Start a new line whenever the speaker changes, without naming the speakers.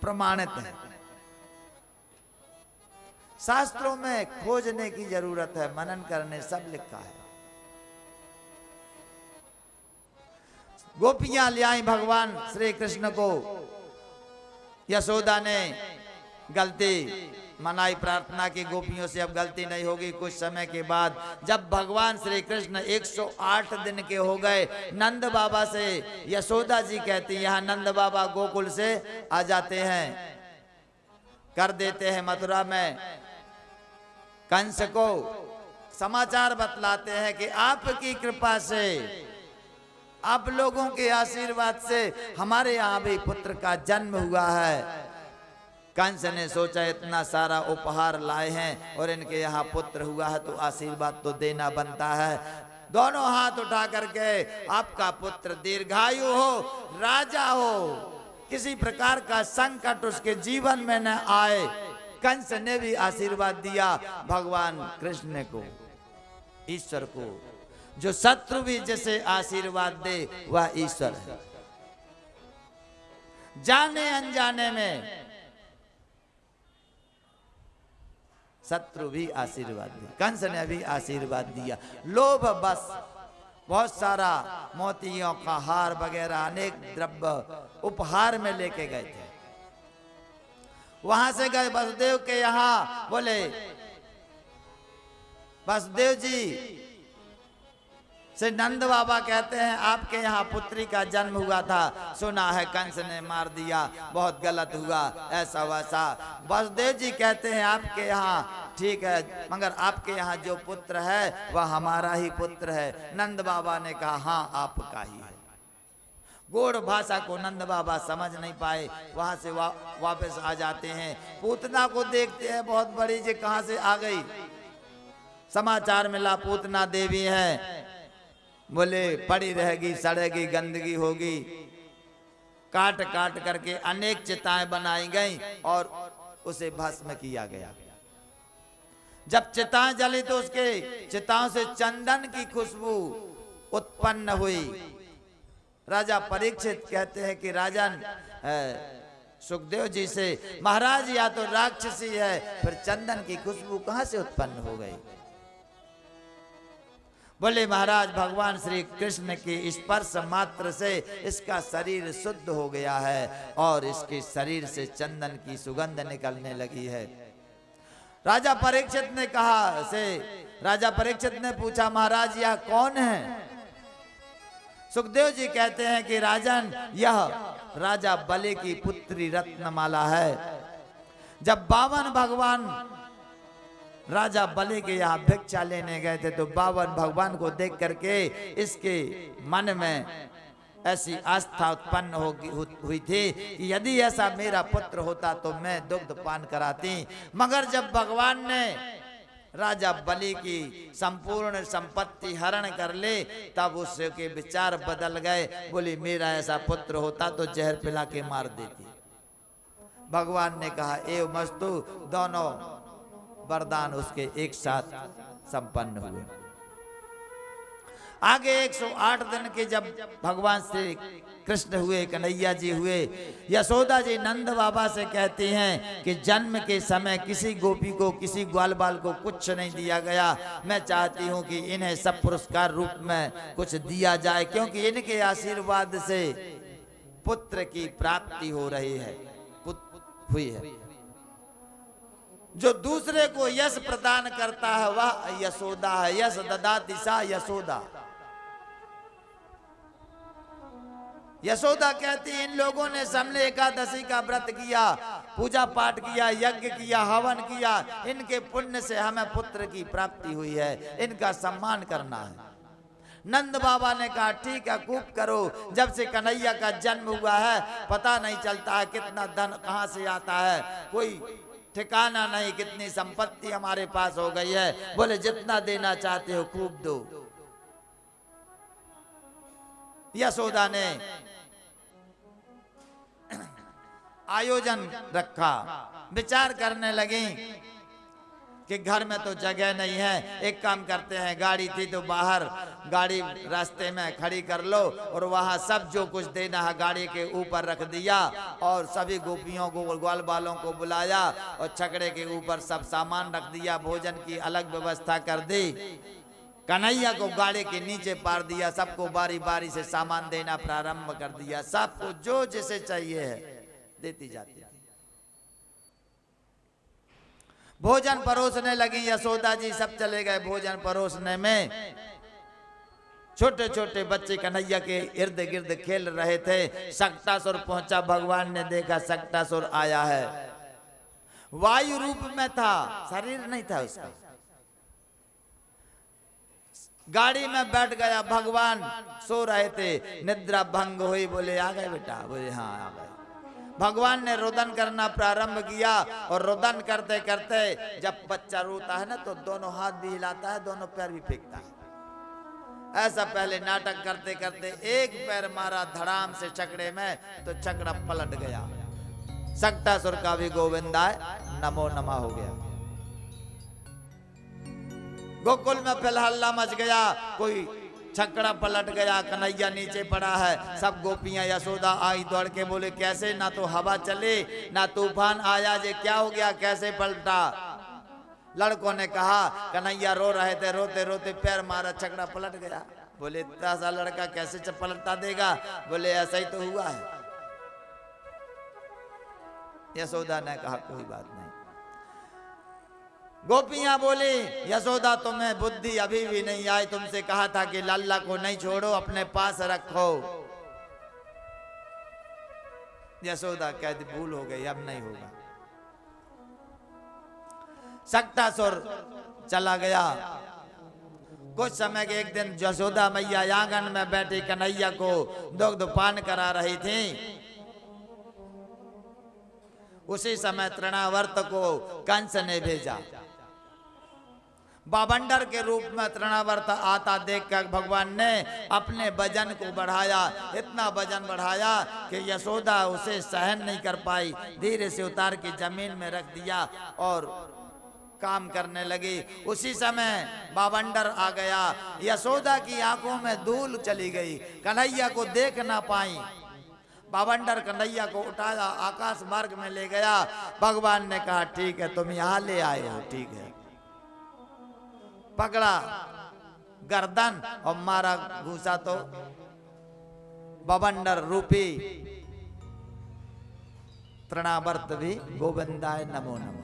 प्रमाणित है। शास्त्रों में खोजने की जरूरत है, मनन करने, सब लिखा है। गोपियां ले आई भगवान श्री कृष्ण को। यशोदा ने गलती मनाई, प्रार्थना की गोपियों से अब गलती नहीं होगी। कुछ समय के बाद जब भगवान श्री कृष्ण 108 दिन के हो गए, नंद बाबा से यशोदा जी कहती, यहाँ नंद बाबा गोकुल से आ जाते हैं, कर देते हैं मथुरा में। कंस को समाचार बतलाते हैं कि आपकी कृपा से, आप लोगों के आशीर्वाद से हमारे यहाँ भी पुत्र का जन्म हुआ है। कंस ने सोचा इतना सारा उपहार लाए हैं और इनके यहाँ पुत्र हुआ है तो आशीर्वाद तो देना बनता है। दोनों हाथ उठा करके आपका पुत्र दीर्घायु हो, राजा हो, किसी प्रकार का संकट उसके जीवन में न आए। कंस ने भी आशीर्वाद दिया भगवान कृष्ण को, ईश्वर को। जो शत्रु भी जिसे आशीर्वाद दे वह ईश्वर है। जाने अनजाने में शत्रु भी आशीर्वाद दिया, कंस ने भी आशीर्वाद दिया। लोभ बस बहुत सारा मोतियों का हार वगैरह अनेक द्रव्य उपहार में लेके गए थे। वहां से गए वसुदेव के यहाँ, बोले वसुदेव जी से नंद बाबा कहते हैं आपके यहाँ पुत्री का जन्म हुआ था, सुना है कंस ने मार दिया, बहुत गलत हुआ, ऐसा वैसा। वसुदेव जी कहते हैं आपके यहाँ ठीक है, मगर आपके यहाँ जो पुत्र है वह हमारा ही पुत्र है। नंद बाबा ने कहा हाँ आपका ही है। गौड़ भाषा को नंद बाबा समझ नहीं पाए, वहां से वापस आ जाते हैं। पूतना को देखते हैं, बहुत बड़ी जी कहां से आ गई। समाचार मिला पूतना देवी है, बोले पड़ी रहेगी, सड़ेगी, गंदगी होगी। काट काट करके अनेक चिताएं बनाई गई और उसे भस्म किया गया। जब चिताएं जली तो उसके चिताओं से चंदन की खुशबू उत्पन्न हुई। राजा परीक्षित कहते हैं कि राजन सुखदेव जी से, महाराज या तो राक्षसी है, फिर चंदन की खुशबू कहां से उत्पन्न हो गई। बोले महाराज भगवान श्री कृष्ण के स्पर्श मात्र से इसका शरीर शुद्ध हो गया है और इसके शरीर से चंदन की सुगंध निकलने लगी है। राजा परीक्षित ने कहा से, राजा परीक्षित ने पूछा महाराज यह कौन है। सुखदेव जी कहते हैं कि राजन यह राजा बलि की पुत्री रत्नमाला है। जब बावन भगवान राजा बलि के यहाँ भिक्षा लेने गए थे तो बावन भगवान को देख करके इसके मन में ऐसी आस्था उत्पन्न हुई थी कि यदि ऐसा मेरा पुत्र होता तो मैं दुग्ध पान कराती। मगर जब भगवान ने राजा बलि की संपूर्ण संपत्ति हरण कर ले तब उसके विचार बदल गए। बोली मेरा ऐसा पुत्र होता तो जहर पिला के मार देती। भगवान ने कहा एव मस्तु, दोनों वरदान उसके एक साथ संपन्न हुए। आगे 108 दिन के जब भगवान श्री कृष्ण हुए, कन्हैया जी हुए, यशोदा जी नंद बाबा से कहती हैं कि जन्म के समय किसी गोपी को, किसी ग्वाल बाल को कुछ नहीं दिया गया। मैं चाहती हूं कि इन्हें सब पुरस्कार रूप में कुछ दिया जाए, क्योंकि इनके आशीर्वाद से पुत्र की प्राप्ति हो रही है, हुई है। जो दूसरे को यश प्रदान करता है वह यशोदा है। यश ददाति सा यशोदा। यशोदा कहती इन लोगों ने सामने एकादशी का व्रत किया, पूजा पाठ किया, यज्ञ किया, हवन किया, इनके पुण्य से हमें पुत्र की प्राप्ति हुई है, इनका सम्मान करना है। नंद बाबा ने कहा ठीक है खूब करो। जब से कन्हैया का जन्म हुआ है पता नहीं चलता है कितना धन कहां से आता है, कोई ठिकाना नहीं, कितनी संपत्ति हमारे पास हो गई है। बोले जितना देना चाहते हो खूब दो। यशोदा ने आयोजन रखा, विचार करने लगी कि घर में तो जगह नहीं है, एक काम करते हैं, गाड़ी थी तो बाहर गाड़ी रास्ते में खड़ी कर लो और वहां सब जो कुछ देना है गाड़ी के ऊपर रख दिया और सभी गोपियों को ग्वाल बालों को बुलाया और छकड़े के ऊपर सब सामान रख दिया, भोजन की अलग व्यवस्था कर दी, कन्हैया को गाड़ी के नीचे पार दिया, सबको बारी बारी से सामान देना प्रारंभ कर दिया, सबको जो जिसे चाहिए है देती जाती है। भोजन परोसने लगी यशोदा जी, सब चले गए भोजन परोसने में। छोटे छोटे बच्चे कन्हैया के इर्द गिर्द खेल रहे थे। सक्टासुर पहुंचा, भगवान ने देखा सक्टासुर आया है, वायु रूप में था, शरीर नहीं था उसका। गाड़ी में बैठ गया, भगवान सो रहे थे, निद्रा भंग हुई, बोले आ गए बेटा, बोले हाँ आ गए। भगवान ने रुदन करना प्रारंभ किया और रुदन करते करते जब बच्चा रोता है ना तो दोनों हाथ भी हिलाता है, दोनों पैर भी फेंकता है। ऐसा पहले नाटक करते करते एक पैर मारा धड़ाम से छकड़े में तो छकड़ा पलट गया। सक्टासुर का भी गोविंदाय नमो नमः हो गया। गोकुल में फिर हल्ला मच गया, कोई छकड़ा पलट गया, कन्हैया नीचे पड़ा है। सब गोपियां यशोदा आई दौड़ के, बोले कैसे, ना तो हवा चले ना तूफान आया, जे क्या हो गया, कैसे पलटा। लड़कों ने कहा, कन्हैया रो रहे थे, रोते रोते पैर मारा, छकड़ा पलट गया। बोले इतना सा लड़का कैसे पलटा देगा, बोले ऐसा ही तो हुआ है। यशोदा ने कहा कोई बात नहीं। गोपियां बोली, यशोदा तुम्हें बुद्धि अभी भी नहीं आई, तुमसे कहा था कि लल्ला को नहीं छोड़ो, अपने पास रखो। यशोदा कहती भूल हो गई, अब नहीं होगा। सक्टासुर चला गया। कुछ समय के एक दिन यशोदा मैया आंगन में बैठी कन्हैया को दुग्ध पान करा रही थी। उसी समय तृणावर्त को कंस ने भेजा। बाबंडर के रूप में तृणावर्त आता देखकर भगवान ने अपने वजन को बढ़ाया, इतना वजन बढ़ाया कि यशोदा उसे सहन नहीं कर पाई, धीरे से उतार के जमीन में रख दिया और काम करने लगी। उसी समय बाबंडर आ गया, यशोदा की आंखों में धूल चली गई, कन्हैया को देख ना पाई। बाबंडर कन्हैया को उठाया, आकाश मार्ग में ले गया। भगवान ने कहा ठीक है, तुम यहाँ ले आए हो, ठीक है। पकड़ा गर्दन और मारा घूसा तो बाबंडर रूपी तृणावर्त भी गोविंदाय नमो नमः।